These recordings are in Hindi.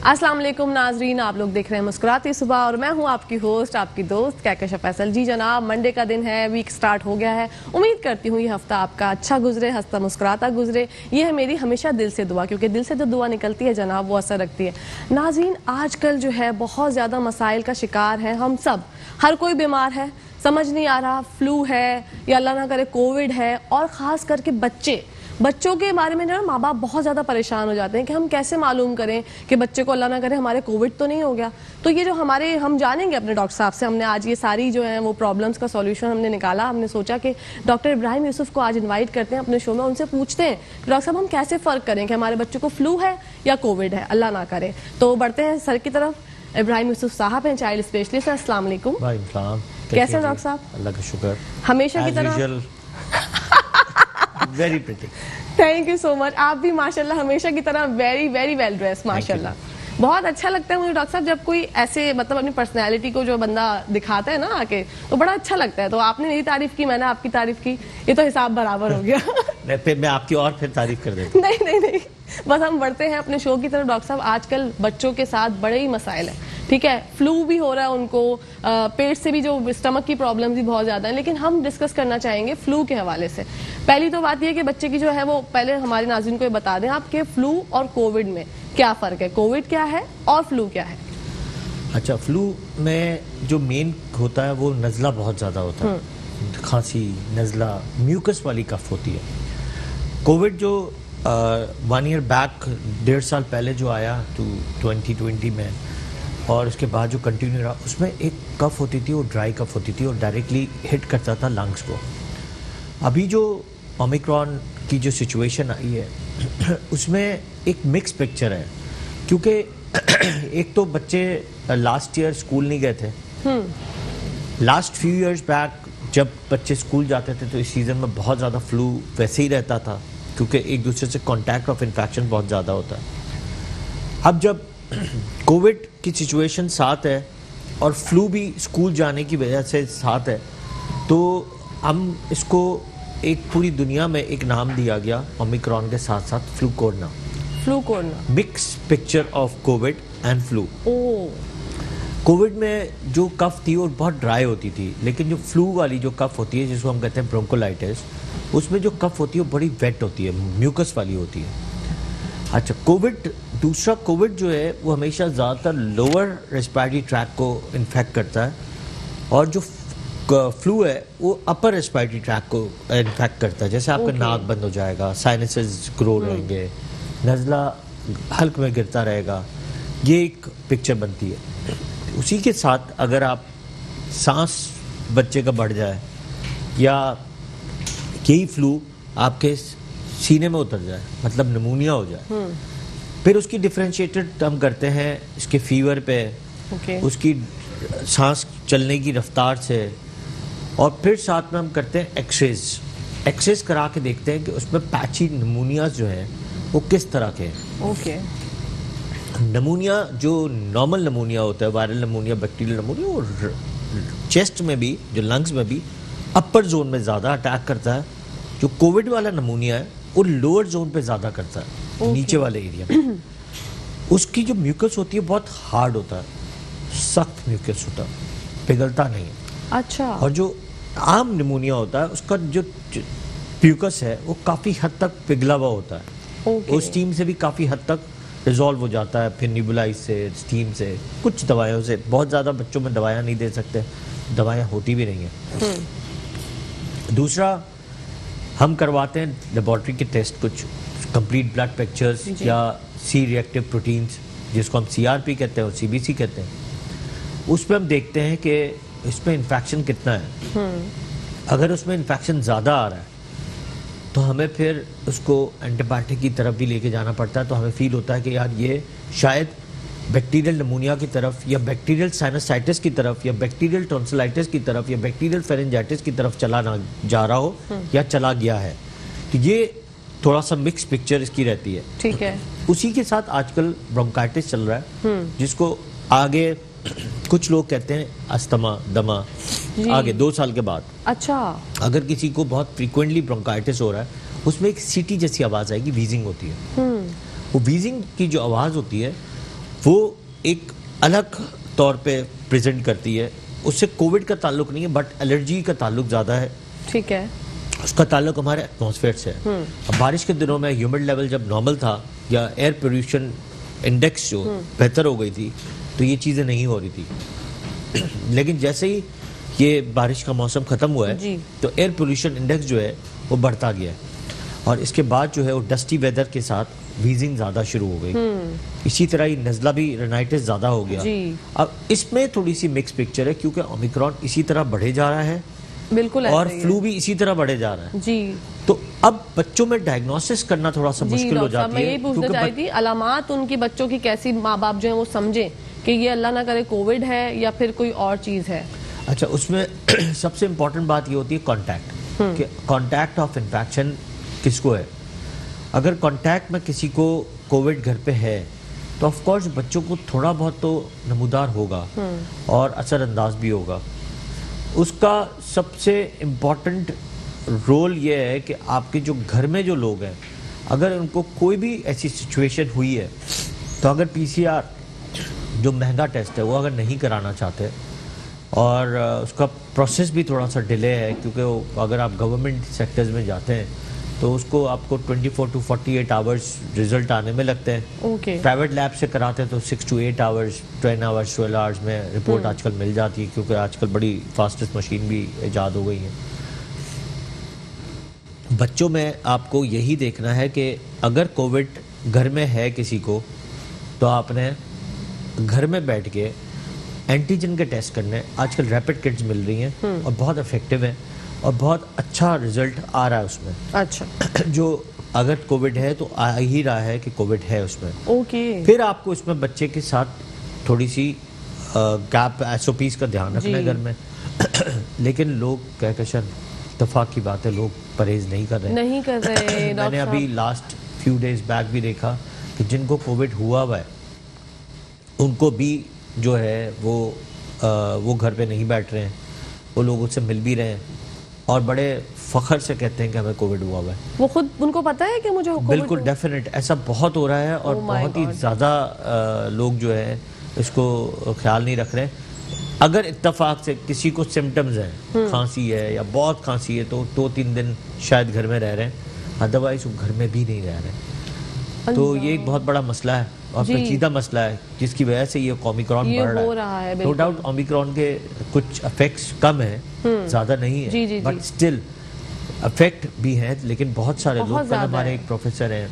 अस्सलाम वालेकुम नाजरीन, आप लोग देख रहे हैं मुस्कुराती सुबह और मैं हूं आपकी होस्ट, आपकी दोस्त कहकशा फैसल। जी जनाब, मंडे का दिन है, वीक स्टार्ट हो गया है। उम्मीद करती हूं ये हफ्ता आपका अच्छा गुजरे, हंसता मुस्कुराता गुजरे। ये है मेरी हमेशा दिल से दुआ, क्योंकि दिल से जो दुआ निकलती है जनाब वो असर रखती है। नाजरीन, आजकल जो है बहुत ज़्यादा मसाइल का शिकार है हम सब। हर कोई बीमार है, समझ नहीं आ रहा फ्लू है या अल्लाह ना करे कोविड है, और ख़ास करके बच्चों के बारे में जो माँ बाप बहुत ज़्यादा परेशान हो जाते हैं कि हम कैसे मालूम करें कि बच्चे को अल्लाह ना करे हमारे कोविड तो नहीं हो गया। तो ये जो हम जानेंगे अपने डॉक्टर साहब से, हमने आज ये सारी जो है वो प्रॉब्लम्स का सॉल्यूशन हमने निकाला। हमने सोचा कि डॉक्टर इब्राहिम यूसुफ को आज इन्वाइट करते हैं अपने शो में, उनसे पूछते हैं कि डॉक्टर साहब हम कैसे फ़र्क करें कि हमारे बच्चे को फ्लू है या कोविड है, अल्लाह ना करे। तो बढ़ते हैं सर की तरफ। इब्राहिम यूसुफ साहब हैं, चाइल्ड स्पेशलिस्ट। अस्सलाम वालेकुम। कैसे हैं डॉक्टर साहब? अल्लाह का शुक्र। हमेशा की तरह very pretty. Thank you so much. आप भी माशाल्लाह हमेशा की तरह वेरी वेरी वेल ड्रेस माशाल्लाह। बहुत अच्छा लगता है मुझे डॉक्टर साहब जब कोई ऐसे मतलब अपनी पर्सनैलिटी को जो बंदा दिखाता है ना आके, तो बड़ा अच्छा लगता है। तो आपने मेरी तारीफ की, मैंने आपकी तारीफ की, ये तो हिसाब बराबर हो गया। फिर मैं आपकी और फिर तारीफ कर देता हूं। नहीं, बस हम बढ़ते हैं अपने शो की तरफ। डॉक्टर साहब, आजकल बच्चों के साथ बड़े ही मसाइल हैं, ठीक है। फ्लू भी हो रहा है उनको, पेट से भी जो स्टमक की प्रॉब्लम भी बहुत ज्यादा है, लेकिन हम डिस्कस करना चाहेंगे फ्लू के हवाले से। पहली तो बात यह कि बच्चे की जो है वो पहले हमारे नाज़रीन को ये बता दें आपके फ्लू और कोविड में क्या फर्क है, कोविड क्या है और फ्लू क्या है। अच्छा, फ्लू में जो मेन होता है वो नज़ला बहुत ज्यादा होता है, खांसी, नज़ला, म्यूकस वाली कफ होती है। कोविड जो 1 ईयर बैक, 1.5 साल पहले जो आया 2020 में, और उसके बाद जो कंटिन्यू रहा, उसमें एक कफ होती थी, वो ड्राई कफ होती थी और डायरेक्टली हिट करता था लंग्स को। अभी जो ओमिक्रॉन की जो सिचुएशन आई है उसमें एक मिक्स पिक्चर है, क्योंकि एक तो बच्चे लास्ट ईयर स्कूल नहीं गए थे। लास्ट फ्यू इयर्स बैक जब बच्चे स्कूल जाते थे तो इस सीज़न में बहुत ज़्यादा फ्लू वैसे ही रहता था, क्योंकि एक दूसरे से कॉन्टैक्ट ऑफ इन्फेक्शन बहुत ज़्यादा होता है। अब जब कोविड की सिचुएशन साथ है और फ्लू भी स्कूल जाने की वजह से साथ है, तो हम इसको एक पूरी दुनिया में एक नाम दिया गया ओमिक्रॉन के साथ साथ flu corona. Mix picture of Covid and flu. Covid में जो कफ थी वो बहुत ड्राई होती थी, लेकिन जो फ्लू वाली जो कफ होती है जिसको हम कहते हैं ब्रोंकोलाइटिस, उसमें जो कफ होती है वो बड़ी वेट होती है, म्यूकस वाली होती है। अच्छा, दूसरा कोविड जो है वो हमेशा ज़्यादातर लोअर रेस्पिरेटरी ट्रैक को इन्फेक्ट करता है, और जो फ्लू है वो अपर रेस्पिरेटरी ट्रैक को इन्फेक्ट करता है। जैसे आपका नाक बंद हो जाएगा, साइनसेस ग्रो रहेंगे, नज़ला हल्क में गिरता रहेगा, ये एक पिक्चर बनती है। उसी के साथ अगर आप सांस बच्चे का बढ़ जाए या यही फ्लू आपके सीने में उतर जाए, मतलब निमोनिया हो जाए, फिर उसकी डिफरेंशिएटेड हम करते हैं इसके फीवर पे, उसकी सांस चलने की रफ्तार से, और फिर साथ में हम करते हैं एक्सरेज करा के देखते हैं कि उसमें पैची निमोनिया जो है वो किस तरह के हैं। निमोनिया जो नॉर्मल निमोनिया होता है, वायरल निमोनिया, बैक्टीरियल निमोनिया, और चेस्ट में भी, जो लंग्स में भी अपर जोन में ज़्यादा अटैक करता है। जो कोविड वाला निमोनिया है वो लोअर जोन पे ज़्यादा करता है, नीचे वाले एरिया में। उसकी जो म्यूकस होती है बहुत हार्ड होता है, सख्त म्यूकस होता है, पिघलता नहीं है। अच्छा। और जो आम निमोनिया होता है उसका जो म्यूकस है वो काफ़ी हद तक पिघला हुआ होता है। वो स्टीम से भी काफ़ी हद तक रिजॉल्व हो जाता है, फिर निबुलाइज से, स्टीम से, कुछ दवाइयों से। बहुत ज़्यादा बच्चों में दवाइयाँ नहीं दे सकते, दवाइयाँ होती भी नहीं है। दूसरा, हम करवाते हैं लेबॉर्ट्री के टेस्ट, कुछ कंप्लीट ब्लड पिक्चर्स या सी रिएक्टिव प्रोटीन्स, जिसको हम CRP कहते हैं और CBC कहते हैं। उसमें हम देखते हैं कि इसमें इन्फेक्शन कितना है। अगर उसमें इन्फेक्शन ज़्यादा आ रहा है तो हमें फिर उसको एंटीबायोटिक की तरफ भी लेके जाना पड़ता है। तो हमें फील होता है कि यार ये शायद बैक्टीरियल निमोनिया की तरफ, या बैक्टीरियल साइनसाइटिस की तरफ, या बैक्टीरियल टॉन्सिलाइटिस की तरफ, या बैक्टीरियल फेरेंजाइटिस की तरफ चला ना जा रहा हो या चला गया है। तो ये थोड़ा सा मिक्स पिक्चर इसकी रहती है। ठीक है। उसी के साथ आजकल ब्रोंकाइटिस चल रहा है, जिसको आगे कुछ लोग कहते हैं अस्थमा, दमा, आगे 2 साल के बाद। अच्छा। अगर किसी को बहुत फ्रीक्वेंटली ब्रोंकाइटिस हो रहा है, उसमें एक सीटी जैसी आवाज़ आएगी, वीजिंग होती है। वो वीजिंग की जो आवाज़ होती है वो एक अलग तौर पे प्रेजेंट करती है। उससे कोविड का ताल्लुक नहीं है, बट एलर्जी का ताल्लुक ज़्यादा है। ठीक है। उसका ताल्लुक हमारे एटमॉस्फेयर से है। अब बारिश के दिनों में ह्यूमिड लेवल जब नॉर्मल था या एयर पोल्यूशन इंडेक्स जो बेहतर हो गई थी, तो ये चीज़ें नहीं हो रही थी। लेकिन जैसे ही ये बारिश का मौसम ख़त्म हुआ है, तो एयर पोल्यूशन इंडेक्स जो है वो बढ़ता गया है, और इसके बाद जो है वो डस्टी वेदर के साथ वीजिंग ज़्यादा शुरू हो गई। इसी तरह ही नज़ला भी, रेनाइटिस ज़्यादा हो गया। अब इसमें थोड़ी सी मिक्स पिक्चर है, क्योंकि ओमिक्रॉन इसी तरह बढ़े जा रहा है, बिल्कुल, और फ्लू भी इसी तरह बढ़े जा रहा है जी। तो अब बच्चों में डायग्नोसिस करना थोड़ा सा मुश्किल हो जाती है। मैं यही पूछना चाहती थी, अलामात उनकी बच्चों की कैसी माँ बाप जो है वो समझे कि ये अल्लाह ना करे कोविड है या फिर कोई और चीज़ है। अच्छा, उसमें सबसे इम्पोर्टेंट बात ये होती है कांटेक्ट, कि कांटेक्ट ऑफ इन्फेक्शन किसको है। अगर कांटेक्ट में किसी को कोविड घर पे है, तो ऑफ कोर्स बच्चों को थोड़ा बहुत तो नमूदार होगा और असरअंदाज भी होगा। उसका सबसे इम्पोर्टेंट रोल ये है कि आपके जो घर में जो लोग हैं, अगर उनको कोई भी ऐसी सिचुएशन हुई है, तो अगर PCR जो महंगा टेस्ट है वो अगर नहीं कराना चाहते, और उसका प्रोसेस भी थोड़ा सा डिले है, क्योंकि अगर आप गवर्नमेंट सेक्टर्स में जाते हैं तो उसको आपको 24 to 48 आवर्स रिजल्ट आने में लगते हैं। प्राइवेट लैब से कराते हैं तो 6 to 8 आवर्स, 10 आवर्स, 12 आवर्स में रिपोर्ट आजकल मिल जाती है, क्योंकि आजकल बड़ी फास्टेस्ट मशीन भी ईजाद हो गई है। बच्चों में आपको यही देखना है कि अगर कोविड घर में है किसी को, तो आपने घर में बैठ के एंटीजन के टेस्ट करने। आजकल रैपिड किट्स मिल रही हैं और बहुत इफेक्टिव हैं और बहुत अच्छा रिजल्ट आ रहा है उसमें। अच्छा। जो अगर कोविड है तो आ ही रहा है कि कोविड है उसमें। फिर आपको इसमें बच्चे के साथ थोड़ी सी गैप SOPs का ध्यान रखना है घर में। लेकिन लोग कहकशान इत्तेफाक की बात है, लोग परहेज नहीं कर रहे। मैंने अभी लास्ट फ्यू डेज बैक भी देखा कि जिनको कोविड हुआ है उनको भी जो है वो घर पे नहीं बैठ रहे हैं, वो लोगों से मिल भी रहे हैं और बड़े फख्र से कहते हैं कि हमें कोविड हुआ है। वो खुद उनको पता है कि मुझे कोविड? बिल्कुल, डेफिनेट ऐसा बहुत हो रहा है, और बहुत ही ज़्यादा लोग जो है इसको ख्याल नहीं रख रहे। अगर इत्तेफाक से किसी को सिम्टम्स हैं, खांसी है या बहुत खांसी है, तो 2-3 दिन शायद घर में रह रहे हैं, अदरवाइज वो घर में भी नहीं रह रहे। तो ये एक बहुत बड़ा मसला है और पेचीदा मसला है, जिसकी वजह से ये ओमिक्रॉन बढ़ रहा है। नो डाउट ओमिक्रॉन के कुछ इफेक्ट्स कम हैं, ज़्यादा नहीं है, बट स्टिल इफेक्ट भी हैं। लेकिन बहुत सारे लोग, कल हमारे एक प्रोफेसर हैं,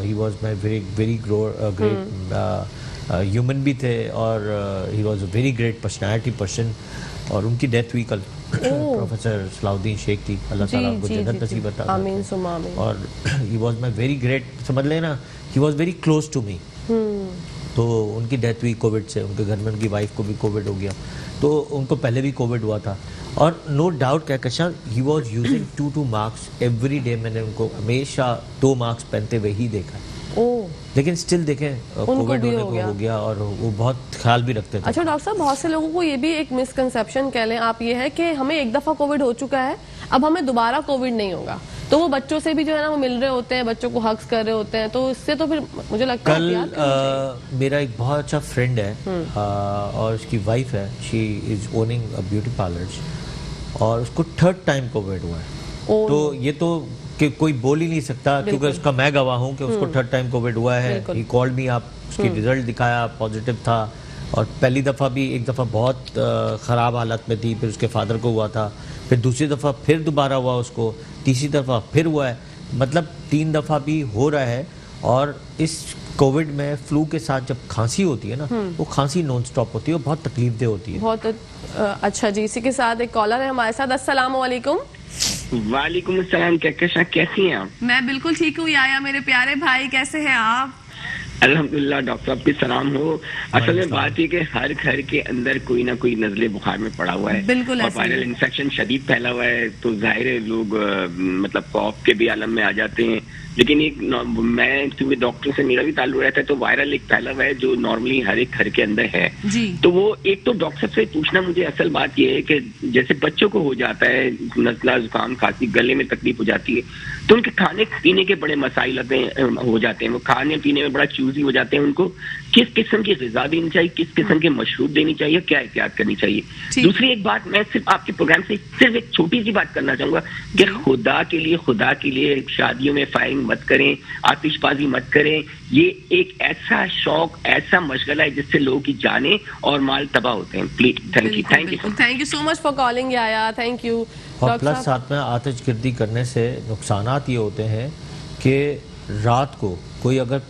ही was my very great human भी थे, और he was a very great personality person, और उनकी डेथ हुई कल। प्रोफेसर सलाउद्दीन शेख थी, अल्लाह ताला उनको जन्नत नसीब अता करे। आमीन सुम्मा आमीन। और he was my very great, समझ लेना, he was very close to me. तो उनकी डेथ हुई कोविड से, उनके घर में उनकी वाइफ को भी कोविड हो गया, तो उनको पहले भी कोविड हुआ था। और no doubt Kahkashan he was using 2 mask every day. मैंने उनको हमेशा 2 मास्क पहनते हुए ही देखा। लेकिन स्टिल देखें कोविड होने को हो गया, और वो बहुत ख्याल भी रखते थे। अच्छा डॉक्टर साहब, बहुत से लोगों को ये भी एक मिसकंसेप्शन कह लें आप, ये है कि हमें एक दफा कोविड हो चुका है, अब हमें दोबारा कोविड नहीं होगा, तो वो बच्चों से भी जो है ना वो मिल रहे होते हैं, बच्चों को हग्स कर रहे होते हैं, तो इससे तो फिर मुझे लगता है कल मेरा एक बहुत अच्छा फ्रेंड है, और उसकी वाइफ है, she is owning a beauty parlour, और उसको 3rd टाइम कोविड हुआ है। तो ये तो कि कोई बोल ही नहीं सकता, क्योंकि उसका मैं गवाह हूँ कि उसको 3rd टाइम कोविड हुआ है। ही कॉल्ड मी, आप उसकी रिजल्ट दिखाया, पॉजिटिव था, और पहली दफ़ा भी एक दफ़ा बहुत ख़राब हालत में थी, फिर उसके फादर को हुआ था, फिर दूसरी दफ़ा फिर दोबारा हुआ उसको, तीसरी दफ़ा फिर हुआ है, मतलब 3 दफ़ा भी हो रहा है। और इस कोविड में फ्लू के साथ जब खांसी होती है ना, वो खांसी नॉन स्टॉप होती है, वो बहुत तकलीफदेह होती है। बहुत अच्छा जी। इसी के साथ एक कॉलर है हमारे साथ। अस्सलाम वालेकुम। वालेकुम अस्सलाम, कैसी हैं आप? मैं बिल्कुल ठीक हूँ याया मेरे प्यारे भाई, कैसे हैं आप? अल्हम्दुलिल्लाह, डॉक्टर साहब की सलाम हो। असल में बात है कि हर घर के अंदर कोई ना कोई नजले बुखार में पड़ा हुआ है, बिल्कुल, और वायरल इन्फेक्शन शदीद फैला हुआ है, तो जाहिर है लोग मतलब कॉफ के भी आलम में आ जाते हैं। लेकिन एक मैं, क्योंकि डॉक्टर से मेरा भी ताल्लुक रहता है, तो वायरल एक फैला हुआ है जो नॉर्मली हर एक घर के अंदर है जी। तो वो एक तो डॉक्टर से पूछना मुझे असल बात ये है कि जैसे बच्चों को हो जाता है नज़ला, जुकाम, खांसी, गले में तकलीफ हो जाती है, तो उनके खाने पीने के बड़े मसाइल हो जाते हैं, वो खाने पीने में बड़ा चूजी हो जाते हैं, उनको किस किस्म की ग़िज़ा देनी चाहिए, किस किस्म के मशरूब देनी चाहिए, क्या एहतियात करनी चाहिए। दूसरी एक बात मैं सिर्फ आपके प्रोग्राम से सिर्फ एक छोटी सी बात करना चाहूंगा कि खुदा के लिए शादियों में फायरिंग मत करें, आतिशबाजी मत करें। ये एक ऐसा शौक, ऐसा मशगला है जिससे लोगों की जानें और माल तबाह होते हैं। Please thank you so much for calling याया, थैंक यू। और प्लस साथ में आतिशगर्दी करने से नुकसानात ये होते हैं कि रात को कोई अगर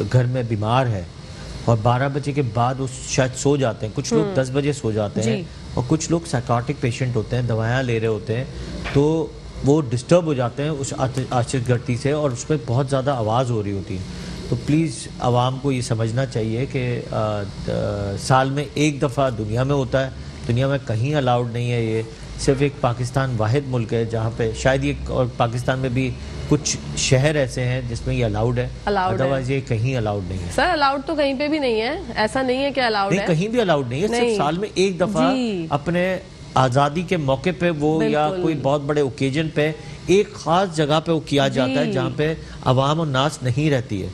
घर में बीमार है और 12 बजे के बाद वो शायद सो जाते हैं, कुछ लोग 10 बजे सो जाते हैं और कुछ लोग साइकाट्रिक पेशेंट होते हैं, दवाइयाँ ले रहे होते हैं, तो वो डिस्टर्ब हो जाते हैं उस आतिशगर्दी से और उस पर बहुत ज़्यादा आवाज़ हो रही होती है। तो प्लीज़ आवाम को ये समझना चाहिए कि साल में एक दफ़ा दुनिया में होता है, दुनिया में कहीं अलाउड नहीं है। ये सिर्फ एक पाकिस्तान वाहिद मुल्क है जहाँ पे शायद ये, और पाकिस्तान में भी कुछ शहर ऐसे हैं जिसमें ये अलाउड है, अदरवाइज ये कहीं अलाउड नहीं है। सर अलाउड तो कहीं पे भी नहीं है, ऐसा नहीं है कि अलाउड है, कहीं भी अलाउड नहीं है। सिर्फ साल में एक दफा अपने आज़ादी के मौके पे वो या कोई बहुत बड़े ओकेजन पे एक खास जगह पे वो किया जाता है जहाँ पे अवाम और नास नहीं रहती है।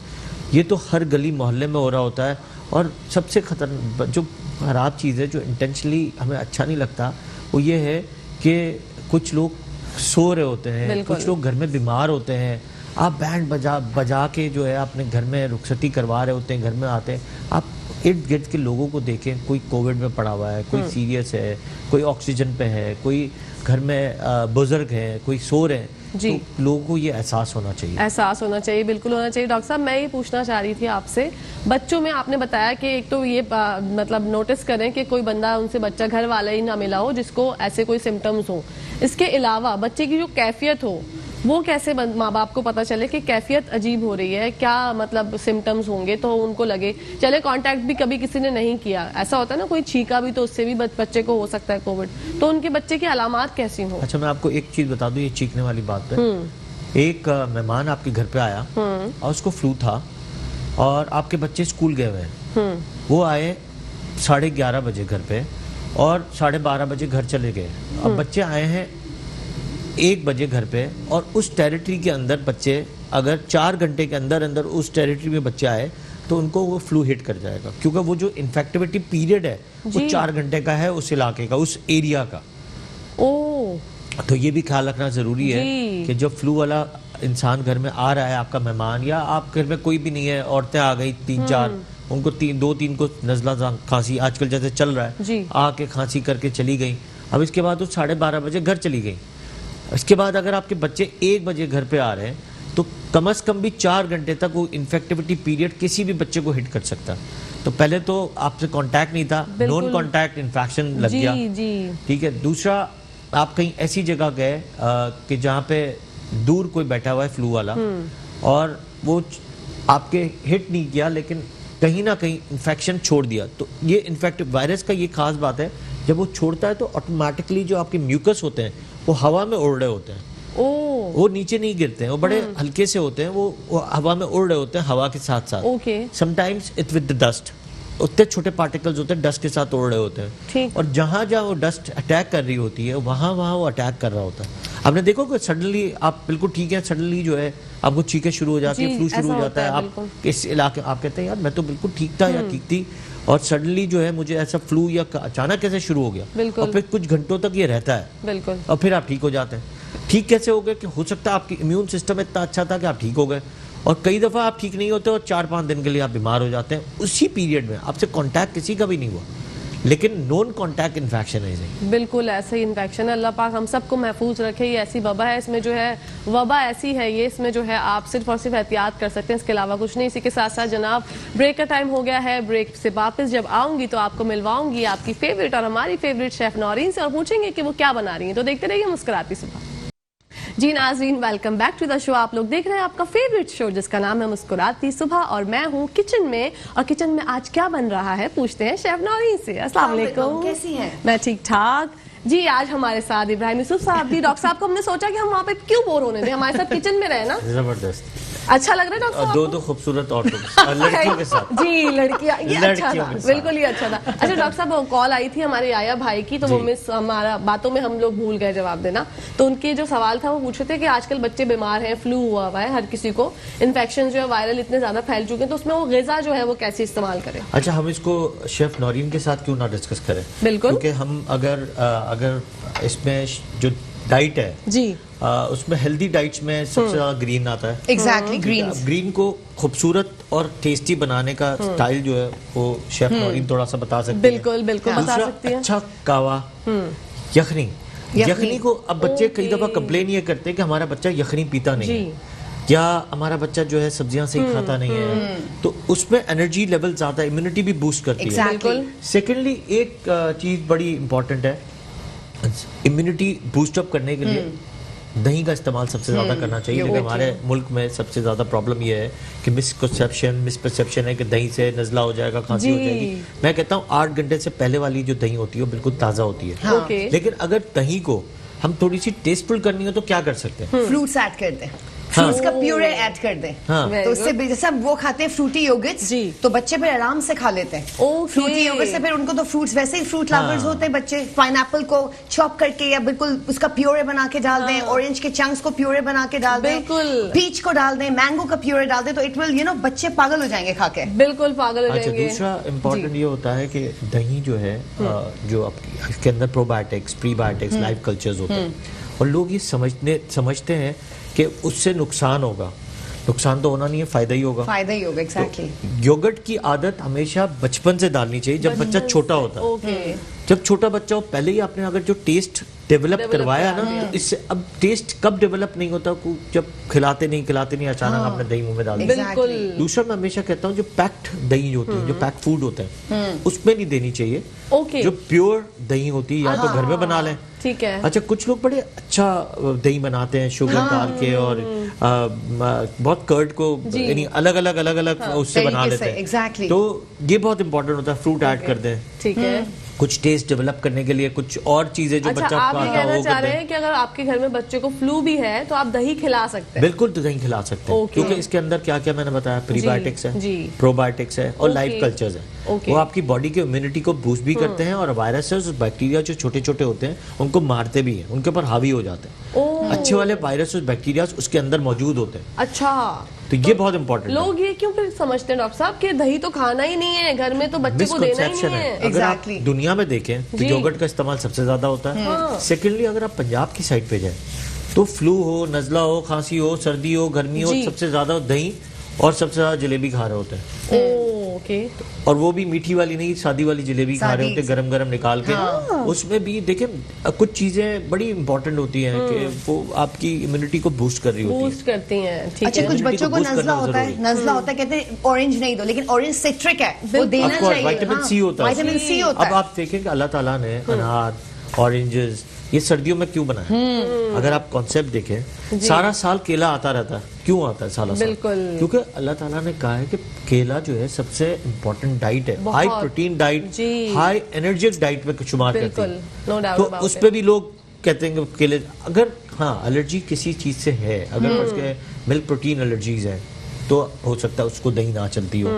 ये तो हर गली मोहल्ले में हो रहा होता है। और सबसे खतरनाक जो खराब चीज़ है, जो इंटेंशनली हमें अच्छा नहीं लगता, वो ये है कि कुछ लोग सो रहे होते हैं, कुछ लोग घर में बीमार होते हैं, आप बैंड बजा के जो है अपने घर में रुखसती करवा रहे होते हैं, घर में आते हैं, आप इर्द गिर्द के लोगों को देखें, कोई कोविड में पड़ा हुआ है, कोई सीरियस है, कोई ऑक्सीजन पे है, कोई घर में बुजुर्ग है, कोई सो रहे हैं, तो लोगों को ये एहसास होना चाहिए, बिल्कुल होना चाहिए। डॉक्टर साहब मैं ये पूछना चाह रही थी आपसे, बच्चों में आपने बताया कि एक तो ये मतलब नोटिस करें कि कोई बंदा उनसे बच्चा घर वाला ही ना मिला हो जिसको ऐसे कोई सिम्टम्स हो, इसके अलावा बच्चे की जो कैफियत हो वो कैसे माँ बाप को पता चले कि कैफियत अजीब हो रही है, क्या मतलब सिम्टम्स होंगे तो उनको लगे चले कांटेक्ट भी कभी किसी ने नहीं किया, ऐसा होता है ना, कोई छींका भी तो उससे भी बच्चे को हो सकता है कोविड, तो उनके बच्चे की अलामात कैसी हो। अच्छा मैं आपको एक चीज बता दूं, ये चीखने वाली बात पे, एक मेहमान आपके घर पे आया और उसको फ्लू था और आपके बच्चे स्कूल गए हुए हैं, वो आए 11:30 बजे घर पे और 12:30 बजे घर चले गए। अब बच्चे आए हैं 1 बजे घर पे और उस टेरिटरी के अंदर बच्चे अगर 4 घंटे के अंदर अंदर उस टेरिटरी में बच्चे आए तो उनको वो फ्लू हिट कर जाएगा, क्योंकि वो जो इन्फेक्टिविटी पीरियड है वो 4 घंटे का है उस इलाके का, उस एरिया का। तो ये भी ख्याल रखना जरूरी है कि जब फ्लू वाला इंसान घर में आ रहा है, आपका मेहमान या आप घर में कोई भी नहीं है, औरतें आ गई 3-4, उनको 2-3 को नजला खांसी आजकल जैसे चल रहा है, आके खांसी करके चली गई। अब इसके बाद वो 12:30 बजे घर चली गई। इसके बाद अगर आपके बच्चे 1 बजे घर पे आ रहे हैं तो कम से कम भी 4 घंटे तक वो इन्फेक्टिविटी पीरियड किसी भी बच्चे को हिट कर सकता। तो पहले तो आपसे कांटेक्ट नहीं था, नॉन कांटेक्ट इन्फेक्शन लग गया, ठीक है। दूसरा, आप कहीं ऐसी जगह गए कि जहाँ पे दूर कोई बैठा हुआ है फ्लू वाला और वो आपके हिट नहीं किया लेकिन कहीं ना कहीं इन्फेक्शन छोड़ दिया, तो ये इन्फेक्टिव वायरस का ये खास बात है, जब वो छोड़ता है तो ऑटोमेटिकली जो आपके म्यूकस होते हैं वो हवा में उड़ रहे होते हैं, वो नीचे नहीं गिरते हैं, वो बड़े हल्के से होते हैं, वो हवा में उड़ रहे होते हैं हवा के साथ साथ। Sometimes it with the dust, उतने छोटे पार्टिकल्स होते हैं डस्ट के साथ उड़ रहे होते हैं, और जहां जहां वो डस्ट अटैक कर रही होती है वहां वहां वो अटैक कर रहा होता है। आपने देखो कि सडनली आप बिल्कुल ठीक है, सडनली जो है आपको चीखें शुरू हो जाती है, फ्लू शुरू हो जाता है, आप इस इलाके आप कहते हैं यार मैं तो बिल्कुल ठीक था या ठीक थी और सडनली जो है मुझे ऐसा फ्लू या अचानक कैसे शुरू हो गया और फिर कुछ घंटों तक ये रहता है और फिर आप ठीक हो जाते हैं। ठीक कैसे हो गए कि हो सकता है आपकी इम्यून सिस्टम इतना अच्छा था कि आप ठीक हो गए, और कई दफ़ा आप ठीक नहीं होते और 4-5 दिन के लिए आप बीमार हो जाते हैं उसी पीरियड में, आपसे कांटेक्ट किसी का भी नहीं हुआ लेकिन नॉन कांटेक्ट इन्फेक्शन है। बिल्कुल ऐसे ही इन्फेक्शन है, अल्लाह पाक हम सबको महफूज रखे। ये ऐसी वबा है, इसमें जो है वबा ऐसी है ये, इसमें जो है आप सिर्फ और सिर्फ एहतियात कर सकते हैं, इसके अलावा कुछ नहीं। इसी के साथ साथ जनाब ब्रेक का टाइम हो गया है, ब्रेक से वापस जब आऊंगी तो आपको मिलवाऊंगी आपकी फेवरेट और हमारी फेवरेट शेफ नौरीन से और पूछेंगे कि वो क्या बना रही है। तो देखते रहिए मुस्कुराती सुबह। जी नाज़रीन, welcome back to the show. आप लोग देख रहे हैं आपका फेवरेट शो जिसका नाम है मुस्कुराती सुबह और मैं हूँ किचन में, और किचन में आज क्या बन रहा है पूछते हैं शेफ नौरीन से। अस्सलाम वालेकुम, कैसी हैं? मैं ठीक ठाक जी। आज हमारे साथ इब्राहिम यूसुफ साहब भी। डॉक्टर साहब को हमने सोचा कि हम वहाँ पे क्यों बोर होने दें, हमारे साथ किचन में रहे ना। जबरदस्त। अच्छा लग रहा है डॉक्टर साहब दो आपको? दो खूबसूरत औरतों और लड़कियों के साथ। जी लड़कियां, ये अच्छा लड़कियों था, के साथ। बिल्कुल ये अच्छा था। अच्छा डॉक्टर साहब, कॉल आई थी हमारे आया भाई की, तो वो जी। मिस हमारा बातों में हम लोग भूल गए जवाब देना। तो उनके जो सवाल था वो पूछ रहे थे कि आजकल बच्चे बीमार हैं, फ्लू हुआ है हर किसी को, इन्फेक्शन जो है वायरल इतने ज्यादा फैल चुके हैं, तो उसमें वो ग़िज़ा जो है वो कैसे इस्तेमाल करें? अच्छा, हम इसको शेफ नौरीन के साथ क्यों ना डिस्कस करें? बिल्कुल। क्योंकि हम अगर इसमें जो डाइट है जी उसमें हेल्दी डाइट्स में सबसे ज्यादा ग्रीन आता है। एग्जैक्टली ग्रीन ग्रीन को खूबसूरत और टेस्टी बनाने का स्टाइल जो है वो शेफ नौरीन थोड़ा सा बता सकती है। बिल्कुल बिल्कुल बता दूसरा, सकती है। अच्छा कावा, यखनी। यखनी को अब बच्चे कई दफा कंप्लेन ये करते हैं कि हमारा बच्चा यखनी पीता नहीं जी। है, या हमारा बच्चा जो है सब्जियां सही खाता नहीं है, तो उसमें एनर्जी लेवल ज्यादा, इम्यूनिटी भी बूस्ट करती है। एग्जैक्टली सेकेंडली एक चीज बड़ी इंपॉर्टेंट है, इम्यूनिटी बूस्टअप करने के लिए दही का इस्तेमाल सबसे ज्यादा करना चाहिए। क्योंकि हमारे मुल्क में सबसे ज्यादा प्रॉब्लम ये है कि मिसपरसेप्शन है कि दही से नजला हो जाएगा, खांसी हो जी। जाएगी। मैं कहता हूँ 8 घंटे से पहले वाली जो दही होती है वो बिल्कुल ताजा होती है। ओके। लेकिन अगर दही को हम थोड़ी सी टेस्टफुल करनी हो तो क्या कर सकते हैं? फ्रूट्स ऐड कर दें, फ्रूट्स का प्यूरे ऐड कर दें। हाँ। Very तो उससे good. जैसे हम वो खाते हैं फ्रूटी योगर्ट्स, जी। तो बच्चे फिर आराम से खा लेते हैं। Okay. फ्रूटी योगर्ट से फिर उनको तो फ्रूट्स, वैसे ही फ्रूट लवर्स हाँ। होते हैं बच्चे, पाइनएप्पल को चॉप करके या बिल्कुल उसका प्यूरे बना के डाल दें, ऑरेंज के चंक्स को प्यूरे बना के डाल दें, बिल्कुल। पीच को डाल दें, मैंगो का प्यूरे डाल दें, तो इट विल बच्चे पागल हो जाएंगे खा के। बिल्कुल पागल हो अच्छा, जाएंगे। दूसरा इम्पोर्टेंट ये होता है कि दही जो है जो इसके अंदर प्रोबायोटिक्स, प्रीबायोटिक्स, लाइफ कल्चर्स होते हैं, और लोग ये समझते हैं कि उससे नुकसान होगा। नुकसान तो होना नहीं है, फायदा ही होगा। फायदा ही होगा, एग्जैक्टली। योगर्ट की आदत हमेशा बचपन से डालनी चाहिए, जब बच्चा छोटा होता है। ओके। जब छोटा बच्चा हो, पहले ही आपने अगर जो टेस्ट डेवलप करवाया ना, तो इससे अब टेस्ट कब डेवलप नहीं होता, जब खिलाते नहीं अचानक आपने दही मुंह में डाल दिया। बिल्कुल। दूसरा, मैं हमेशा कहता हूँ जो पैक्ड दही होती है, जो पैक्ड फूड होते हैं, उसमें नहीं देनी चाहिए। ओके। जो प्योर दही होती है या तो घर में बना लें। ठीक है। अच्छा, कुछ लोग बड़े अच्छा दही बनाते हैं शुगर डाल के, और बहुत कर्ड को यानी अलग अलग उससे बना तरीके लेते से, हैं। exactly. तो ये बहुत इंपॉर्टेंट होता है, फ्रूट ऐड कर दें। ठीक है। कुछ टेस्ट डेवलप करने के लिए कुछ और चीजें जो अच्छा, बच्चा आप ये खाता कहना हो चाह कर रहे दें। हैं कि अगर आपके घर में बच्चे को फ्लू भी है तो आप दही खिला सकते हैं? बिल्कुल, तो दही खिला सकते हैं। ओके। क्योंकि इसके अंदर क्या क्या मैंने बताया, प्रीबायोटिक्स है, जी। प्रोबायोटिक्स है, और ओके। लाइफ कल्चर्स है। ओके। वो आपकी बॉडी के इम्यूनिटी को बूस्ट भी करते हैं, और वायरसेस और बैक्टीरिया जो छोटे छोटे होते हैं उनको मारते भी हैं, उनके ऊपर हावी हो जाते हैं। ओह। अच्छे वाले वायरस और बैक्टीरिया उसके अंदर मौजूद होते हैं। अच्छा, तो ये बहुत इंपॉर्टेंट है। लोग ये क्यों फिर समझते हैं डॉक्टर साहब कि दही तो खाना ही नहीं है, घर में तो बच्चे को देना ही मिसकंसेप्शन नहीं है। है? अगर आप Exactly. दुनिया में देखें तो जी। योगर्ट का इस्तेमाल सबसे ज्यादा होता है। सेकेंडली, अगर आप पंजाब की साइड पे जाए तो फ्लू हो, नजला हो, खांसी हो, सर्दी हो, गर्मी हो, जी। सबसे ज्यादा दही और सबसे ज्यादा जलेबी खा रहे होते हैं। ओह, ओके। और वो भी मीठी वाली नहीं, सादी वाली जलेबी खा रहे सादी। होते, गरम गरम निकाल के। उसमें भी देखें कुछ चीजें बड़ी इंपॉर्टेंट होती हैं कि वो आपकी इम्यूनिटी को बूस्ट कर रही होती है। बूस्ट करती हैं, ठीक अच्छा, है। कुछ immunity बच्चों को को boost नजला करना होता है, जरूरी। नजला होता है, कहते हैं ऑरेंज नहीं दो, लेकिन ऑरेंज सिट्रिक है, वो देना Of course, चाहिए। विटामिन सी होता है। विटामिन सी होता अब है। आप देखें कि अल्लाह ताला ने अनार, ऑरेंजेस ये सर्दियों में क्यों बनाया? अगर आप कॉन्सेप्ट देखें, सारा साल केला आता रहता है। क्यों आता है सारा साल? बिल्कुल। क्योंकि अल्लाह ताला ने कहा है कि केला जो है सबसे इम्पोर्टेंट डाइट है, बहुत। हाई प्रोटीन डाइट, जी। हाई एनर्जेटिक डाइट में शुमार करती बिल्कुल, है। no doubt तो about उस it. पे भी लोग कहते हैं कि केले, अगर हाँ एलर्जी किसी चीज से है, अगर उसके मिल्क प्रोटीन एलर्जीज है, तो हो सकता है उसको दही ना चलती हो।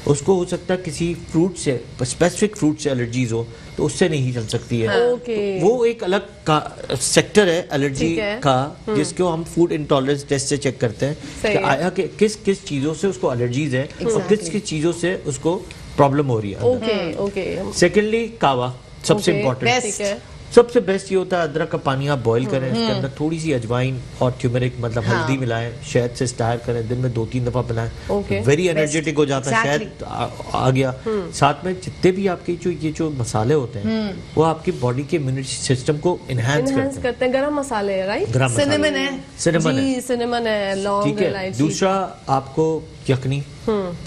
उसको हो सकता है किसी फ्रूट से, स्पेसिफिक फ्रूट से एलर्जीज हो, तो उससे नहीं चल सकती है। ओके। तो वो एक अलग का सेक्टर है एलर्जी ठीक है। का, जिसको हम फूड इंटॉलरेंस टेस्ट से चेक करते हैं सही कि है। आया कि किस किस चीजों से उसको एलर्जीज है और Exactly. किस किस चीजों से उसको प्रॉब्लम हो रही है। Okay, okay. सेकेंडली, कावा सबसे ओके, इम्पोर्टेंट। best. ठीक है। सबसे बेस्ट ये होता है अदरक का पानी आप बॉईल करें, उसके अंदर थोड़ी सी अजवाइन और ट्यूमरिक मतलब हल्दी मिलाएं, शहद से स्टार करें, दिन में 2-3 दफा पिलाएं, ओके। वेरी एनर्जेटिक हो जाता है। Exactly. शहद आ गया, साथ में जितने भी आपके जो मसाले होते हैं वो आपकी बॉडी के इम्यूनिटी सिस्टम को इनहेंस इनहेंस करते हैं। करते हैं, गरम मसाले है, राइट? गरम मसाले, सिनेमन है। सिनेमन है, जी, सिनेमन है, लौंग, ठीक है। इलायची। दूसरा आपको यखनी,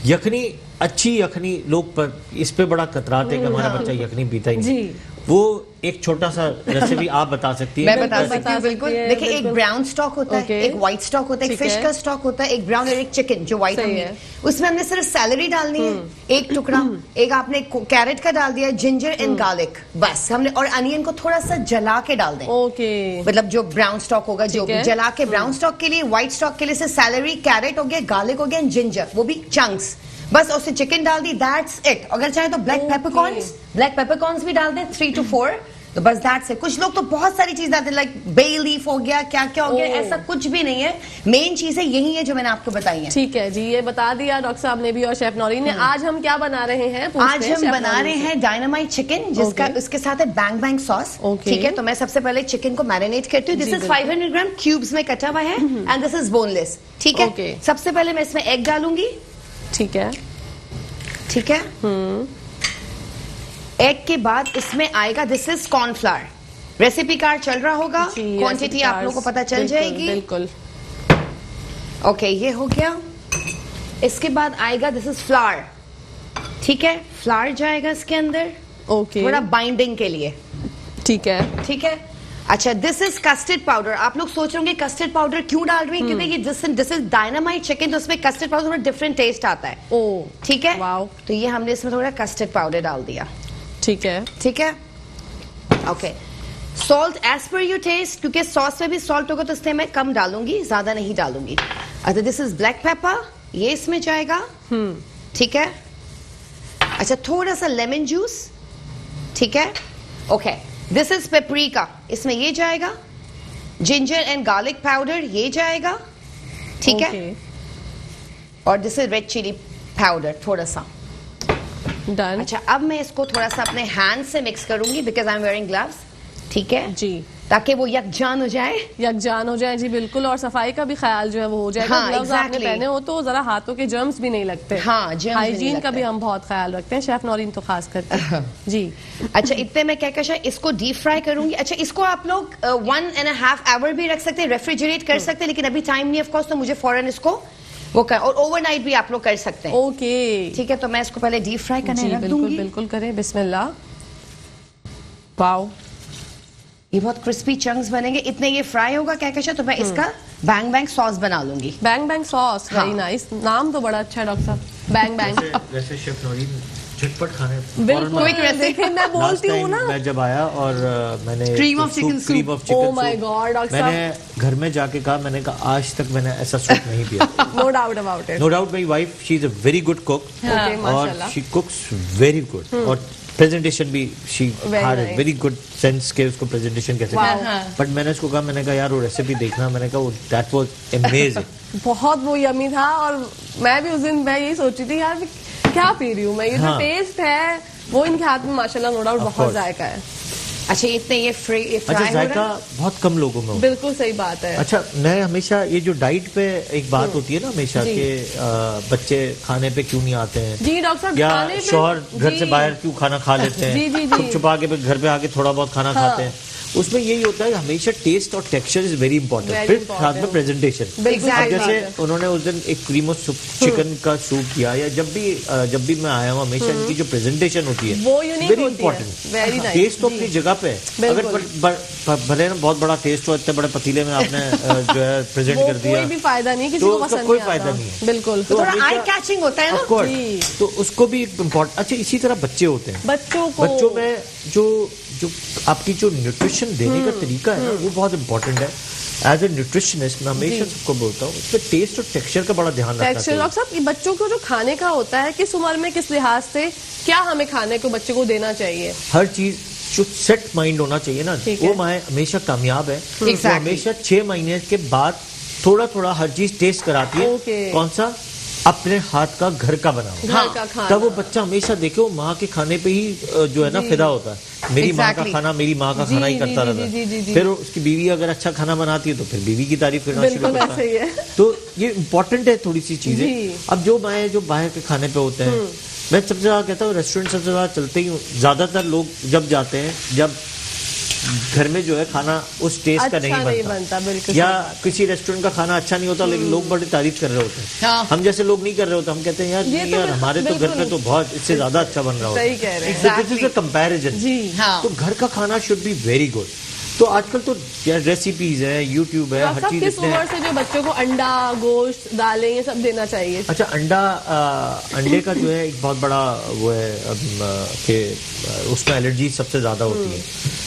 यखनी अच्छी यखनी, लोग पर इस पे बड़ा कतराते हैं कि हमारा बच्चा यखनी पीता ही नहीं। जी। वो एक छोटा सा रेसिपी आप बता सकती है? मैं बता सकती बता हूँ बिल्कुल। सकती है, देखिए, एक बिल्कुल। ब्राउन स्टॉक होता है, Okay. एक व्हाइट स्टॉक होता है, एक ठीक फिश है। का स्टॉक होता है, एक ब्राउन और एक चिकन जो व्हाइट सही है। है। उसमें हमने सिर्फ सैलरी डालनी है, एक टुकड़ा, एक आपने कैरेट का डाल दिया, जिंजर एंड गार्लिक, बस हमने, और अनियन को थोड़ा सा जला के डाल दें। ओके मतलब जो ब्राउन स्टॉक होगा, जो ठीक है। जला के, ब्राउन स्टॉक के लिए, व्हाइट स्टॉक के लिए से सैलरी, कैरेट हो गया, गार्लिक हो गया, जिंजर, वो भी चंक्स, बस उससे चिकन डाल दी, दैट्स इट। अगर चाहे तो ब्लैक पेपरकॉर्न्स भी डाल दें, 3 to 4, तो बस दैट्स इट। कुछ लोग तो बहुत सारी चीज डालते हैं, लाइक बे लीफ हो गया, क्या क्या हो गया, ओह। ऐसा कुछ भी नहीं है। मेन चीज है यही है जो मैंने आपको बताई है। ठीक है जी, ये बता दिया डॉक्टर साहब ने भी और शेफ नौरीन ने। आज हम क्या बना रहे हैं पूछते आज हैं हम शेफ बना नौरीन रहे से। हैं डायनामाइट चिकन, जिसका Okay. उसके साथ है बैंग बैंग सॉस। Okay. ठीक है, तो मैं सबसे पहले चिकन को मैरिनेट करती हूँ। जी, दिस इज बिल्कुल। 500 ग्राम क्यूब्स में कटा हुआ है, एंड दिस इज बोनलेस। ठीक है, Okay. सबसे पहले मैं इसमें एग डालूंगी। ठीक है। ठीक है, एग के बाद इसमें आएगा, this is cornflour. Recipe card चल रहा होगा, जी, क्वांटिटी recipe आप लोगों को पता चल बिल्कुल, जाएगी। बिल्कुल। ओके, ये हो गया। इसके बाद आएगा, दिस इज फ्लावर। ठीक है, फ्लावर जाएगा इसके अंदर ओके थोड़ा बाइंडिंग के लिए। ठीक है। ठीक है, अच्छा, दिस इज कस्टर्ड पाउडर। आप लोग सोच रहे होंगे कस्टर्ड पाउडर क्यों डाल रही है, क्योंकि ये दिस इज डायनामाइट चिकन, तो उसमें कस्टर्ड पाउडर थोड़ा डिफरेंट टेस्ट आता है। ओ ठीक है, वाओ। तो ये हमने इसमें थोड़ा कस्टर्ड पाउडर डाल दिया। ठीक है। ठीक है, okay. Salt as per your taste, क्योंकि सॉस में भी सॉल्ट होगा तो इसलिए मैं कम डालूंगी, ज्यादा नहीं डालूंगी। अच्छा, दिस इज ब्लैक पेपर, ये इसमें जाएगा। ठीक है, अच्छा, थोड़ा सा लेमन जूस। ठीक है, ओके, दिस इज पेपरिका, इसमें ये जाएगा। जिंजर एंड गार्लिक पाउडर, ये जाएगा। ठीक है, ओके, और this is red chili powder, थोड़ा सा। डन अच्छा, अब मैं इसको थोड़ा सा अपने हैंड से मिक्स करूंगी, because I am wearing gloves. ठीक है जी, ताकि वो यकजान हो जाए। यकजान हो जाए जी, बिल्कुल। और सफाई का भी ख्याल जो है वो हो जाएगा। हाँ, ग्लव्स आपने exactly. पहने हो तो जरा हाथों के जर्म्स भी नहीं लगते। हाँ, germs भी नहीं हाइजीन का लगते। भी हम बहुत ख्याल रखते हैं, शेफ नौरीन तो खास करके। जी, अच्छा, इतने में क्या क्या इसको डीप फ्राई करूंगी। अच्छा, इसको आप लोग 1.5 आवर भी रख सकते हैं, रेफ्रिजरेट कर सकते हैं, लेकिन अभी टाइम नहीं ऑफ कोर्स, तो मुझे फौरन इसको वो कर, और ओवरनाइट भी आप लोग कर सकते हैं। ओके ठीक है, तो मैं इसको पहले डीप फ्राई करने जी, रख बिल्कुल दूंगी। बिल्कुल करें। बिस्मिल्लाह। वाओ, ये बहुत क्रिस्पी चंक्स बनेंगे। इतने ये फ्राई होगा क्या क्या, तो मैं इसका बैंग बैंग सॉस बना लूंगी। बैंग बैंग सॉस, हाँ। Very nice. नाम तो बड़ा अच्छा है डॉक्टर साहब, बैंग बैंग। वैसे शेफ नौरीन झटपट खाने बिल्कुल, Quick recipe। देखिए मैं बोलती हूँ ना। मैं जब आया और मैंने Cream of chicken soup। Cream of chicken Oh my God, doctor मैंने घर में जाके कहा, मैंने कहा आज तक मैंने ऐसा सूप नहीं पिया। No doubt about it. No doubt my wife, she is a very good cook okay, और माशाल्लाह। शी कुक्स वेरी गुड, और प्रेजेंटेशन भी she Very had nice। Very good sense के उसको प्रेजेंटेशन कैसे Wow। करना है। बट मैंने उसको कहा, मैंने कहा यार वो रेसिपी देखना, मैंने कहा दैट वाज अमेजिंग। बहुत वो यमी था, और मैं भी उस दिन मैं यही सोची थी यार क्या पी रही हूँ मैं, ये जो हाँ। टेस्ट है वो इनके हाथ में माशाल्लाह नो डाउट Of बहुत course। जायका है। अच्छा, इतने ये अच्छा, फ्राई हो जायका रहा है। बहुत कम लोगों में होता है। बिल्कुल सही बात है। अच्छा, मैं हमेशा ये जो डाइट पे एक बात होती है ना हमेशा जी। कि बच्चे खाने पे क्यों नहीं आते हैं, जी डॉक्टर साहब, या खाने पे शौहर घर जी। से बाहर क्यों खाना खा लेते हैं, जी, जी, जी। छुप छुपा के फिर घर पे आके थोड़ा बहुत खाना हाँ। खाते हैं। उसमें यही होता है हमेशा टेस्ट और texture is very important, Very फिर important। साथ में प्रेजेंटेशन। बिल्कुल अब सही बात जैसे है। उन्होंने उस दिन एक क्रीम ऑफ चिकन का सूप किया, या जब भी मैं आया हूँ हमेशा इनकी जो प्रेजेंटेशन होती है वो unique वेरी होती है। इंपॉर्टेंट। Very nice, टेस्ट तो जी। अपनी जगह पे है, अगर बिल्कुल। भले ना बहुत बड़ा टेस्ट हो, इतने बड़े पतीले में आपने जो है प्रेजेंट वो कर दिया, कोई भी फायदा नहीं, किसी तो को उसका पसंद कोई नहीं आता। फायदा नहीं है। बिल्कुल। तो थोड़ा हमेशा- आई कैचिंग होता है ना। Of course। जी। तो उसको भी इम्पोर्टेंट। अच्छा, इसी तरह बच्चे होते हैं, बच्चों में जो आपकी जो न्यूट्रिशन देने का तरीका है ना, वो बहुत इंपॉर्टेंट है। एज ए न्यूट्रिशनिस्ट मैं हमेशा सबको बोलता हूँ इसमें टेस्ट और टेक्सचर का बड़ा ध्यान रखना टेक्सचर चाहिए। डॉक्टर साहब, ये बच्चों को जो खाने का होता है, किस उम्र में किस लिहाज से क्या हमें खाने को बच्चे को देना चाहिए? हर चीज जो सेट माइंड होना चाहिए ना, ठीक वो है। माँ हमेशा कामयाब है। वो Exactly। हमेशा 6 महीने के बाद थोड़ा थोड़ा हर चीज टेस्ट कराती है। Okay। कौन सा? अपने हाथ का घर का बना हुआ। घर का खाना। तब वो बच्चा हमेशा देखे वो माँ के खाने पे ही जो है ना फिदा होता है। मेरी माँ का Exactly। खाना, मेरी माँ का जी, खाना ही जी, करता जी, रहता जी, जी, है। जी। फिर उसकी बीवी अगर अच्छा खाना बनाती है तो फिर बीवी की तारीफ करना शुरू बिल्कुल करता ऐसे ही है। है। तो ये इम्पोर्टेंट है थोड़ी सी चीजें। जी। अब जो बाहर के खाने पे होते हैं, मैं सबसे ज्यादा कहता हूँ रेस्टोरेंट सबसे ज्यादा चलते ही, ज्यादातर लोग जब जाते हैं, जब घर में जो है खाना उस टेस्ट का अच्छा नहीं बनता, बिल्कुल या किसी रेस्टोरेंट का खाना अच्छा नहीं होता, लेकिन लोग बड़ी तारीफ कर रहे होते हैं। हाँ। हम जैसे लोग नहीं कर रहे होते, हम कहते हैं यार ये नहीं तो यार हमारे तो घर बिल्कुल। पे तो बहुत इससे ज्यादा अच्छा बन रहा होता सही कह रहे हैं। है। This is a comparison. जी हाँ। तो घर का खाना शुड बी वेरी गुड। तो आजकल तो रेसिपीज है, यूट्यूब है, हर सब चीज किस इतने उम्र से जो बच्चों को अंडा, गोश्त, दालें ये सब देना चाहिए? अच्छा अंडे का जो है एक बहुत बड़ा वो है कि उसमें एलर्जी सबसे ज्यादा होती है।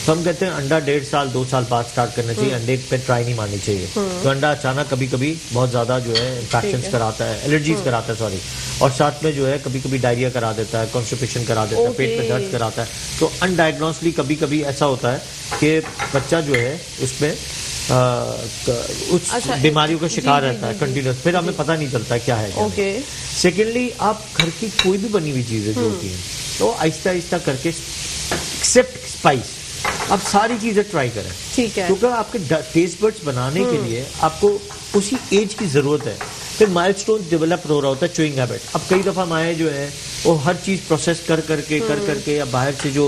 तो हम कहते हैं अंडा 1.5 साल 2 साल बाद स्टार्ट करना चाहिए, अंडे पे ट्राई नहीं मारनी चाहिए। तो अंडा अचानक कभी कभी बहुत ज्यादा जो है इंफेक्शन कराता है, एलर्जीज कराता है, सॉरी, और साथ में जो है कभी कभी डायरिया करा देता है, कॉन्स्टिपेशन करा देता है, पेट में दर्द कराता है। तो अनडायग्नोसली कभी कभी ऐसा होता है कि बच्चा जो है उसमें उस अच्छा, बीमारियों का शिकार जी, रहता है जी, कंटिन्यूस, फिर हमें पता नहीं चलता क्या है। ओके। सेकेंडली आप घर की कोई भी बनी हुई चीजें जो होती हैं तो आहिस्ता आहिस्ता करके एक्सेप्ट स्पाइस, आप सारी चीजें ट्राई करें, ठीक है। क्योंकि आपके टेस्ट बड्स बनाने के लिए आपको उसी एज की जरूरत है। फिर माइलस्टोन डेवलप हो रहा होता है, च्यूइंग हैबिट। अब कई दफा माए जो है वो हर चीज प्रोसेस कर करके या बाहर से जो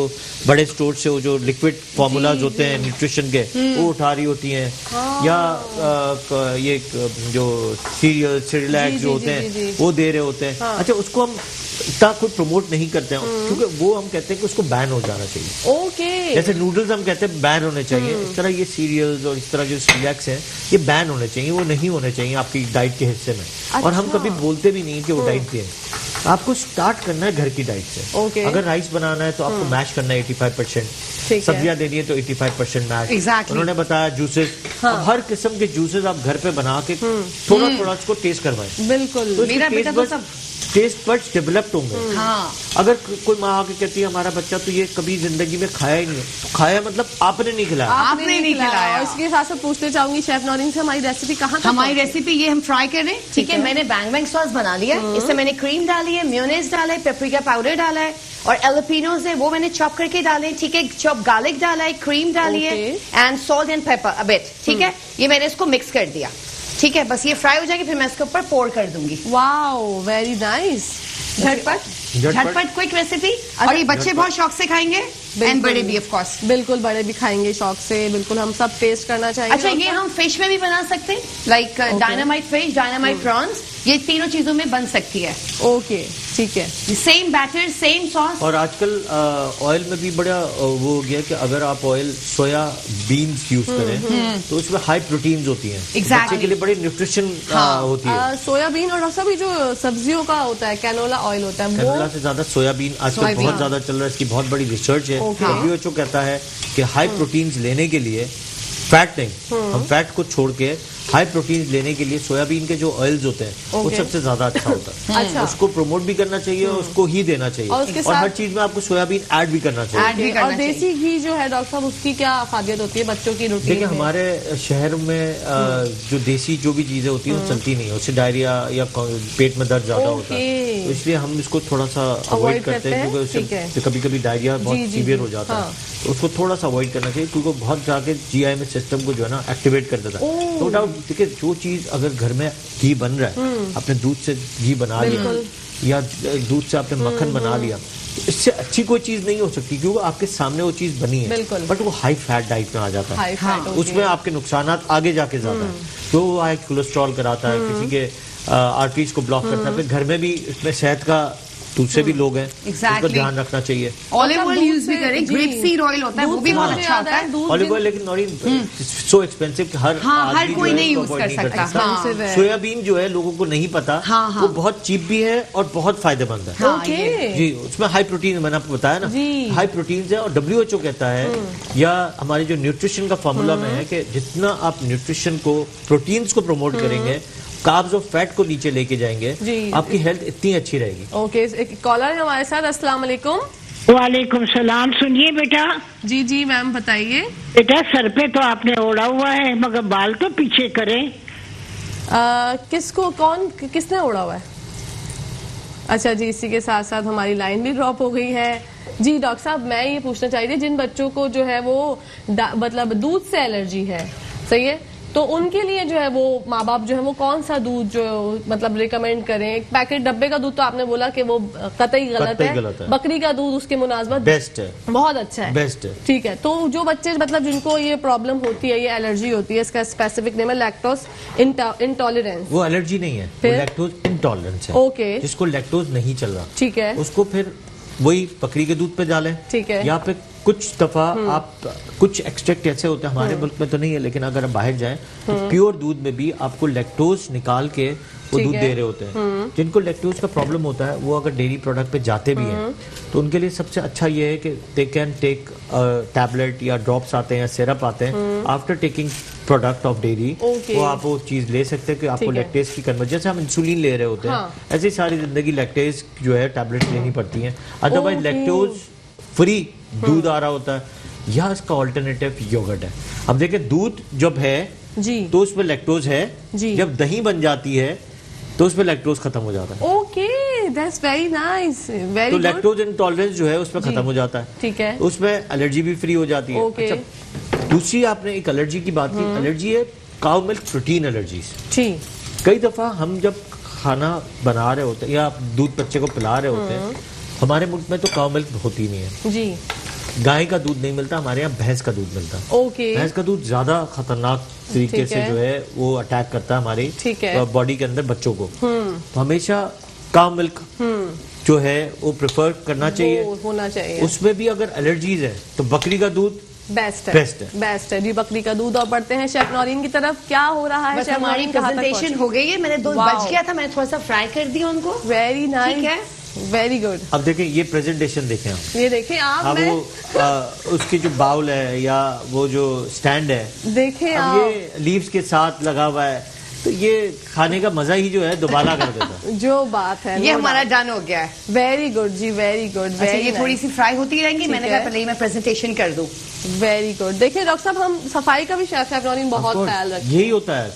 बड़े स्टोर से वो जो लिक्विड फॉर्मूलाज होते हैं न्यूट्रिशन के वो उठा रही होती हैं, या ये जो सीरियलैक्स जो होते हैं वो दे रहे होते हैं। अच्छा, उसको हम इतना खुद प्रमोट नहीं करते हैं क्योंकि वो हम कहते हैं कि उसको बैन हो जाना चाहिए। ओके। जैसे नूडल्स हम कहते हैं बैन होने चाहिए, इस तरह ये सीरियल्स और इस तरह जो सीरियल्स हैं ये बैन होने चाहिए, वो नहीं होने चाहिए आपकी डाइट के हिस्से में। और हम कभी बोलते भी नहीं कि वो डाइट दें। आपको स्टार्ट करना है घर की डाइट से। ओके। अगर राइस बनाना है तो आपको मैश करना है 85%, ठीक है। सब्जियां देनी है तो 85% मैश। Exactly. उन्होंने बताया जूसेस, अब हर किस्म के जूसेस आप घर पे बना के थोड़ा थोड़ा उसको टेस्ट करवाएं। बिल्कुल। तो मेरा बेटा तो सब टेस्ट बड्स डेवलप्ड होंगे। हाँ। अगर कोई माँ आके कहती है हमारा बच्चा तो ये कभी जिंदगी में खाया ही नहीं है, तो खाया मतलब आपने नहीं खिलाया। आपने नहीं खिलाया। और इसके साथ साथ पूछना चाहूंगी शेफ नौरीन से, हमारी रेसिपी कहाँ तक हमारी पहुंची? रेसिपी ये हम फ्राई कर रहे हैं, ठीक है। मैंने बैंग बैंग सॉस बना लिया, इसमें मैंने क्रीम डाली है, मेयोनेज डाला है, पेपरिका पाउडर डाला है और एलोपिनोज है वो मैंने चॉप करके डाले, ठीक है। चॉप गार्लिक डाला है, क्रीम डाली है and salt and paper a bit, ठीक है। ये मैंने इसको मिक्स कर दिया, ठीक है। बस ये फ्राई हो जाएगी, फिर मैं इसके ऊपर पोर कर दूंगी। Wow, very nice. झटपट क्विक रेसिपी, और ये बच्चे बहुत शौक से खाएंगे एंड बड़े भी ऑफ कोर्स। बिल्कुल, बड़े भी खाएंगे शौक से, बिल्कुल हम सब टेस्ट करना चाहिए। अच्छा, ये हम फिश में भी बना सकते हैं, like dynamite fish, dynamite prawns, ये तीनों चीजों में बन सकती है। ओके, ठीक है। Same batter, same sauce. और आजकल ऑयल में भी बड़ा वो हो गया कि अगर आप ऑयल सोया बीन्स यूज करें तो उसमें हाई प्रोटीन्स होती हैं। Exactly. बच्चे के लिए बड़ी न्यूट्रिशन होती है। सोयाबीन और सब भी जो सब्जियों का होता है, कैनोला ऑयल होता है, कैनोला वो से ज्यादा सोयाबीन आजकल सोयाबीन। बहुत ज्यादा चल रहा है, इसकी बहुत बड़ी रिसर्च है। Okay. WHO कहता है कि हाई प्रोटीन्स लेने के लिए फैट नहीं, हम फैट को छोड़ के हाई प्रोटीन लेने के लिए सोयाबीन के जो ऑयल्स होते हैं वो Okay. सबसे ज्यादा अच्छा होता है। अच्छा। उसको प्रमोट भी करना चाहिए और उसको ही देना चाहिए, और उसके और साथ- हर चीज में आपको सोयाबीन ऐड भी करना चाहिए। ऐड भी और करना देसी चाहिए। घी जो है डॉक्टर साहब, उसकी क्या खासियत होती है बच्चों की रूटीन देखिए में? हमारे शहर में जो देसी जो भी चीजें होती हैं वो चलती नहीं है, उससे डायरिया या पेट में दर्द ज्यादा होता है, Okay. तो इसलिए हम इसको थोड़ा सा अवॉइड करते हैं क्योंकि ठीक है। उससे कभी कभी डायरिया जी, बहुत जी, सीवियर जी। हो जाता हाँ। है, तो उसको थोड़ा सा अवॉइड करना चाहिए क्योंकि वो बहुत जाके जीआई में सिस्टम को जो है ना एक्टिवेट कर देता है। ओह। नो डाउट, देखिए जो चीज अगर घर में घी बन रहा है, आपने दूध से घी बना लिया बिल्कुल। या दूध से आपने मक्खन बना लिया, तो इससे अच्छी कोई चीज नहीं हो सकती क्योंकि आपके सामने वो चीज बनी है, बिल्कुल। बट वो हाई फैट डाइट में आ जाता है। High fat, okay. उसमें आपके नुकसानात आगे जाके ज्यादा है, तो वो हाई कोलेस्ट्रॉल कराता है, किसी के आर्टरीज को ब्लॉक करता है। फिर घर में भी इसमें सेहत का दूसरे भी लोग हैं, Exactly. उसका ध्यान रखना चाहिए। ऑलिव ऑयल दूध यूज भी से- करें, जी। ग्रेप सीड ऑयल होता है, वो दूध भी से बहुत मुझे अच्छा याद होता आया, है। दूध ऑलिव जिन- ऑयल लेकिन नॉट सो एक्सपेंसिव कि हर हाँ, हर आदमी कोई जो है नहीं उसको use avoid कर नहीं सकता। हाँ। Expensive है। सोयाबीन जो है लोगों को नहीं पता, हाँ, हाँ। वो बहुत चीप भी है और बहुत फायदेमंद है। हाँ, ओके। ये- जी, उसमें हाई प्रोटीन, मैंने आपको बताया ना, जी। हाई प्रोटीन है। और WHO कहता है या हमारे जो न्यूट्रिशन का फॉर्मूला में है कि जितना आप न्यूट्रिशन को, प्रोटीन्स को प्रमोट करेंगे, कार्ब्स और फैट को नीचे लेके जाएंगे, जी। आपकी हेल्थ इतनी अच्छी रहेगी। ओके, एक कॉलर है हमारे साथ। अस्सलाम वालेकुम। वालेकुम सलाम। सुनिए बेटा, जी जी मैम, बताइए। बेटा सर पे तो आपने ओढ़ा हुआ है मगर बाल तो पीछे करें। किसको, किसने उड़ा हुआ है? अच्छा जी, इसी के साथ साथ हमारी लाइन भी ड्रॉप हो गई है। जी डॉक्टर साहब, मैं ये पूछना चाह रही थी, जिन बच्चों को जो है वो मतलब दूध से एलर्जी है, सही है, तो उनके लिए जो है वो माँ बाप जो है वो कौन सा दूध जो मतलब रिकमेंड करें? एक पैकेट डब्बे का दूध तो आपने बोला कि वो कतई गलत है, बकरी का दूध उसके मुनासबत बेस्ट है, बहुत अच्छा है, बेस्ट है। ठीक है। तो जो बच्चे मतलब जिनको ये प्रॉब्लम होती है, ये एलर्जी होती है, इसका स्पेसिफिक नेम है लैक्टोज इंटॉलरेंस। वो एलर्जी नहीं है, वो लैक्टोज इंटॉलरेंस है। ओके, जिसको लैक्टोज नहीं चल रहा, ठीक है, उसको फिर वही बकरी के दूध पे डालें। ठीक है। यहाँ पे कुछ दफा आप कुछ एक्सट्रैक्ट ऐसे होते हैं, हमारे मुल्क में तो नहीं है, लेकिन अगर आप बाहर जाएं तो प्योर दूध में भी आपको लैक्टोज निकाल के वो दूध दे रहे होते हैं। जिनको लैक्टोज का प्रॉब्लम होता है वो अगर डेयरी प्रोडक्ट पे जाते भी हैं तो उनके लिए सबसे अच्छा ये है कि दे कैन टेक टैबलेट या ड्रॉप्स आते हैं या सिरप आते हैं after taking product of dairy. वो आप वो चीज ले सकते हैं कि आपको लैक्टेज की कन्वर्ट, जैसे हम इंसुलिन ले रहे होते हैं ऐसे ही सारी जिंदगी लैक्टेज जो है टैबलेट लेनी पड़ती है। अदरवाइज लैक्टोज फ्री दूध आ रहा होता है या इसका ऑल्टरनेटिव योगर्ट है। अब देखें दूध जब है जी तो उसमें लैक्टोज है, जब दही बन जाती है तो उसमें लैक्टोज खत्म हो जाता है। Okay, that's very nice, very तो गुड। लैक्टोज इंटॉलरेंस जो है उसमें खत्म हो जाता है, ठीक है, उसमें एलर्जी भी फ्री हो जाती है। ओके। अच्छा, दूसरी आपने एक एलर्जी की बात की, एलर्जी है काउ मिल्क प्रोटीन एलर्जीज। ठीक, कई दफा हम जब खाना बना रहे होते हैं या दूध बच्चे को पिला रहे होते हैं, हमारे मुल्क में तो काउ मिल्क होती नहीं है जी, गाय का दूध नहीं मिलता, हमारे यहाँ भैंस का दूध मिलता है। ओके, भैंस का दूध ज्यादा खतरनाक तरीके से जो है वो अटैक करता है हमारी बॉडी के अंदर बच्चों को। तो हमेशा काउ मिल्क जो है वो प्रेफर करना चाहिए, होना चाहिए। उसमें भी अगर एलर्जीज है तो बकरी का दूध बेस्ट है, बेस्ट है, बेस्ट है जी, बकरी का दूध। और बढ़ते हैं शेफ नौरीन की तरफ, क्या हो रहा है? बस हमारी प्रेजेंटेशन हो गई है, मैंने दूध बच गया था, मैंने थोड़ा सा फ्राई कर दिया उनको। वेरी नाइस, ठीक है, वेरी गुड। अब देखें ये प्रेजेंटेशन देखें आप, ये देखें आप, अब वो उसकी जो बाउल है या वो जो स्टैंड है देखें अब आप, ये लीव्स के साथ लगा हुआ है, तो ये खाने का मजा ही जो है दोबारा कर देता है। जो बात है, ये हमारा डन हो गया है। वेरी गुड जी, वेरी गुड, अच्छा, वेरी ये थोड़ी सी फ्राई होती रहेंगी, ठीक मैंने है। कहा पहले ही मैं प्रेजेंटेशन कर दूं। Very good. देखिए डॉक्टर साहब, हम सफाई का भी शेफ नौरीन बहुत Of course, ख्याल रखते यही होता है।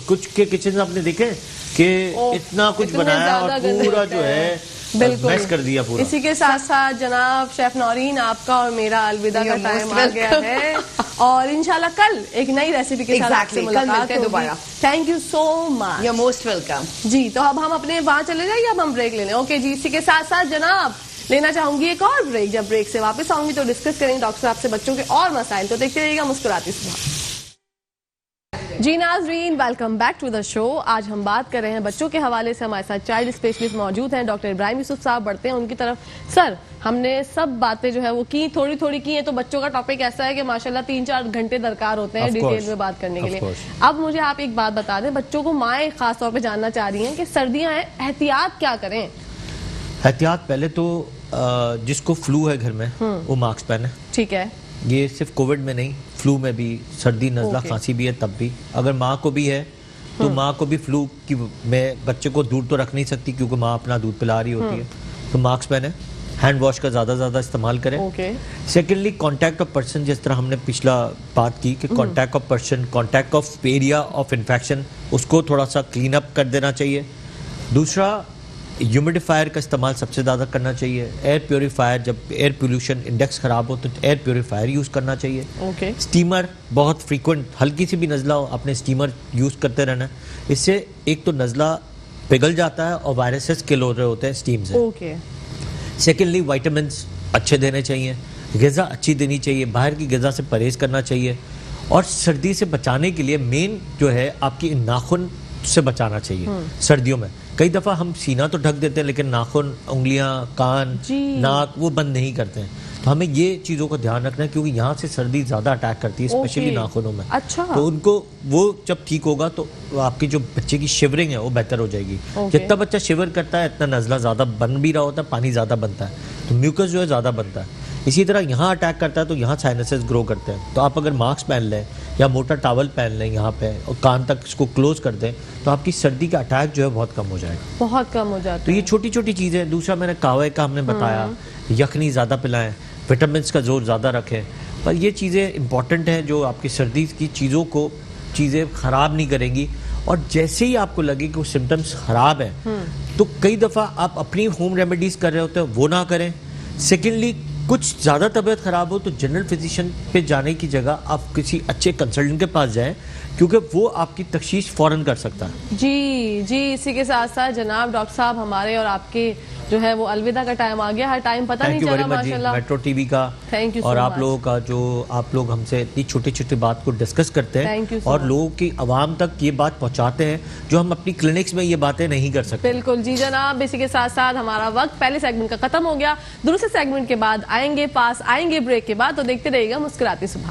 कुछ के किचन आपने देखे कि इतना कुछ इतने बनाया ज्यादा और गंदे पूरा होते जो हैं। है बिल्कुल मैश कर दिया पूरा। इसी के साथ साथ जनाब शेफ नौरीन, आपका और मेरा अलविदा का You're टाइम most आ गया है और इंशाल्लाह कल एक नई रेसिपी के साथ आपसे Exactly, कल मुलाकात मिलते हैं होगी। दोबारा। Thank you so much. You are most welcome. जी, तो अब हम अपने वहां चले जाए या अब हम ब्रेक ले लें? ओके जी, इसी के साथ साथ जनाब लेना चाहूंगी एक और ब्रेक। जब ब्रेक से वापस आऊंगी तो डिस्कस करेंगे डॉक्टर साहब से बच्चों के और मसाइल। तो देखते रहिएगा मुस्कुराती सुबह। जी नाज़रीन, welcome back to the show. आज हम बात कर रहे हैं बच्चों के हवाले से। हमारे साथ चाइल्ड स्पेशलिस्ट मौजूद हैं डॉक्टर इब्राहिम यूसुफ साहब। बढ़ते हैं उनकी तरफ। सर, हमने सब बातें जो है वो की, थोड़ी थोड़ी की है, तो बच्चों का टॉपिक ऐसा है कि माशाल्लाह 3-4 घंटे दरकार होते हैं डिटेल में बात करने के लिए। अब मुझे आप एक बात बता दें, बच्चों को माएँ खास तौर पर जानना चाह रही हैं कि सर्दियां हैं, एहतियात क्या करें? एहतियात पहले तो जिसको फ्लू है घर में वो मास्क पहने। ठीक है, ये सिर्फ कोविड में नहीं, फ्लू में भी, सर्दी नज़ला खांसी भी है तब भी। अगर माँ को भी है तो माँ को भी फ्लू की में बच्चे को दूर तो रख नहीं सकती क्योंकि माँ अपना दूध पिला रही होती है, तो मास्क पहने, हैंड वॉश का ज़्यादा इस्तेमाल करें। सेकेंडली कॉन्टैक्ट ऑफ पर्सन, जिस तरह हमने पिछला बात की कि contact of person, contact of area of infection, उसको थोड़ा सा क्लीन अप कर देना चाहिए। दूसरा, ह्यूमिडिफायर का इस्तेमाल सबसे ज़्यादा करना चाहिए। एयर प्योरीफायर, जब एयर पोल्यूशन इंडेक्स ख़राब हो तो एयर प्योरीफायर यूज़ करना चाहिए। स्टीमर, बहुत फ्रीक्वेंट हल्की सी भी नज़ला हो अपने स्टीमर यूज़ करते रहना। इससे एक तो नज़ला पिघल जाता है और वायरसेस किल हो रहे होते हैं स्टीम से। सेकेंडली, वाइटामिन्स अच्छे देने चाहिए, ग़िज़ा अच्छी देनी चाहिए, बाहर की ग़िज़ा से परहेज़ करना चाहिए। और सर्दी से बचाने के लिए मेन जो है आपकी नाखून से बचाना चाहिए। सर्दियों में कई दफ़ा हम सीना तो ढक देते हैं लेकिन नाखून, उंगलियां, कान, नाक वो बंद नहीं करते हैं। तो हमें ये चीज़ों का ध्यान रखना है क्योंकि यहाँ से सर्दी ज़्यादा अटैक करती है, स्पेशली नाखूनों में। अच्छा। तो उनको वो जब ठीक होगा तो आपकी जो बच्चे की शिवरिंग है वो बेहतर हो जाएगी। जितना बच्चा शिवर करता है इतना नज़ला ज़्यादा बन भी रहा होता है, पानी ज़्यादा बनता है, तो म्यूकस जो है ज़्यादा बनता है। इसी तरह यहाँ अटैक करता है तो यहाँ साइनसेस ग्रो करते हैं। तो आप अगर मास्क पहन लें या मोटा टॉवल पहन लें यहाँ पे और कान तक इसको क्लोज कर दें तो आपकी सर्दी का अटैक जो है बहुत कम हो जाएगा, बहुत कम हो जाता है। तो ये छोटी छोटी चीज़ें। दूसरा, मैंने कावे का हमने बताया, यखनी ज़्यादा पिलाएं, विटामिन का जोर ज़्यादा रखें। पर ये चीज़ें इंपॉर्टेंट हैं जो आपकी सर्दी की चीज़ें ख़राब नहीं करेंगी। और जैसे ही आपको लगे कि वो सिम्टम्स ख़राब हैं तो कई दफ़ा आप अपनी होम रेमेडीज़ कर रहे होते हैं, वो ना करें। सेकेंडली, कुछ ज़्यादा तबीयत ख़राब हो तो जनरल फिजिशियन पे जाने की जगह आप किसी अच्छे कंसल्टेंट के पास जाएं क्योंकि वो आपकी तशखीस फौरन कर सकता है। जी जी, इसी के साथ साथ जनाब डॉक्टर साहब हमारे और आपके जो है वो अलविदा का टाइम आ गया। हर टाइम पता नहीं थैंक यू चला वेरी मच जी, माशाल्लाह। मेट्रो टीवी का Thank you so और आप much. लोगों का जो आप लोग हमसे इतनी छोटी छोटी बात को डिस्कस करते Thank you हैं so और much. लोगों की आवाम तक ये बात पहुंचाते हैं जो हम अपनी क्लिनिक्स में ये बातें नहीं कर सकते। बिल्कुल जी जनाब, इसी के साथ साथ हमारा वक्त पहले सेगमेंट का खत्म हो गया। दूसरे सेगमेंट के बाद आएंगे ब्रेक के बाद, तो देखते रहिएगा मुस्कुराती सुबह।